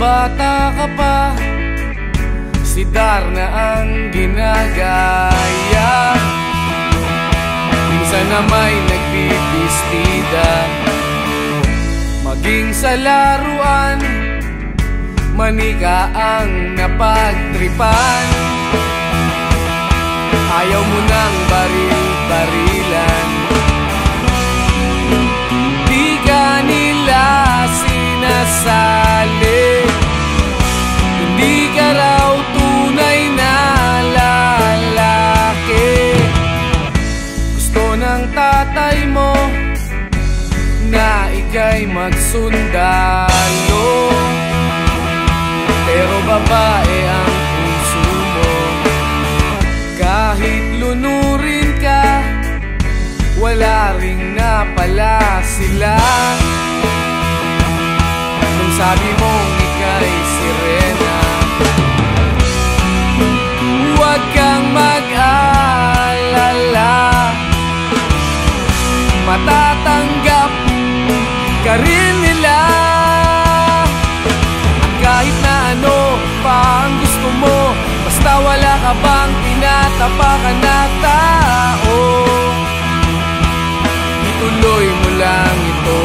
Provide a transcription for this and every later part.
bata ka pa, si Darna ang ginagaya. Minsan na may nagbibistida, maging sa laruan, manika ang napagtripan. Ayaw mo nang baril-barilan, di ka nila sinasali. Hindi ka raw tunay na lalaki. Gusto ng tatay mo na ika'y magsundalo, pero babae ang puso mo. Kahit lunurin ka, wala ring napala sila. Kung sabi mong ika'y sirena, huwag kang mag-alala, matatanggap ka rin nila. At kahit na ano pa ang gusto mo, basta wala ka bang tinatapakan na tao, ituloy mo lang ito.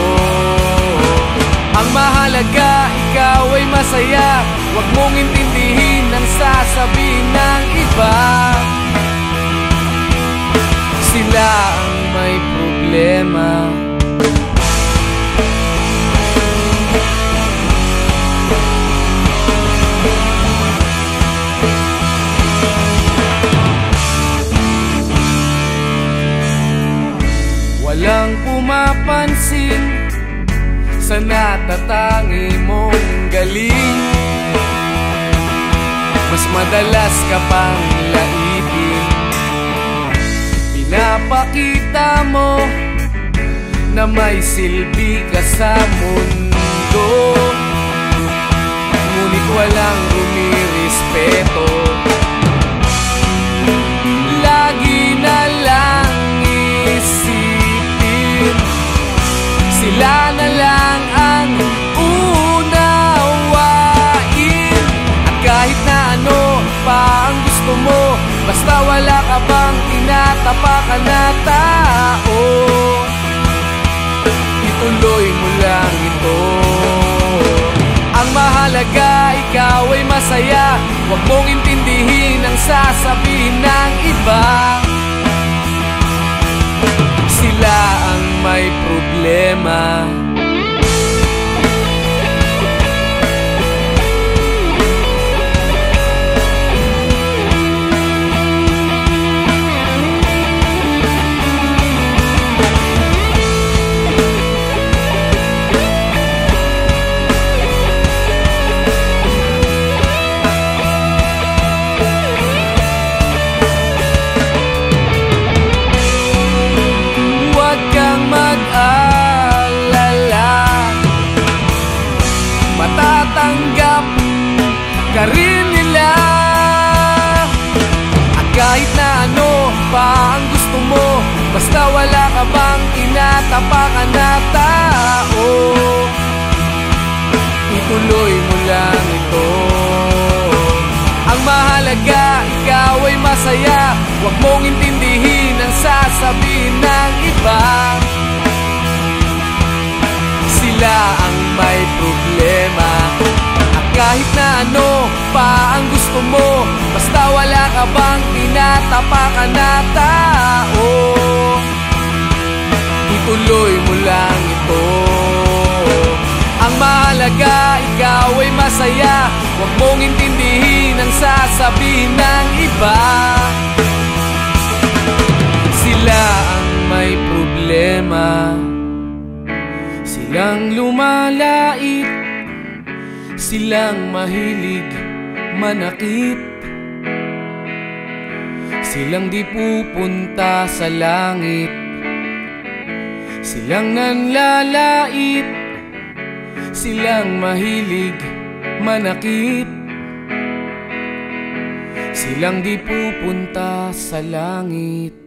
Ang mahalaga, ikaw ay masaya. Huwag mong intindihin ang sasabihin ng iba. Sila ang may problema. Walang pumapansin sa natatangi mong galing. Mas madalas ka pang laitin, pinapakita mo na may silbi ka sa mundo. Ngunit walang rumirespeto, lagi na lang isipin sila na lang ang unawain. At kahit na ano pa ang gusto mo, basta wala ka bang tinatapakan na tao, ituloy mo lang ito. Ang mahalaga, ikaw ay masaya. Huwag mong intindihin ang sasabihin ng iba. Sila ang may problema. Matatanggap ka rin nila. At kahit na ano pa ang gusto mo, basta wala ka bang tinatapakan na tao, ituloy mo lang ito. Ang mahalaga, ikaw ay masaya. Huwag mong intindihin ang sasabihin ng iba. Sila ang may problema. At kahit na ano pa ang gusto mo, basta wala ka bang tinatapakan na tao, ituloy mo lang ito. Ang mahalaga, ikaw ay masaya. Huwag mong intindihin ang sasabihin ng iba. Sila ang may problema. Silang lumalait, silang mahilig manakit, silang di pupunta sa langit, silang nanlalait, silang mahilig manakit, silang di pupunta sa langit.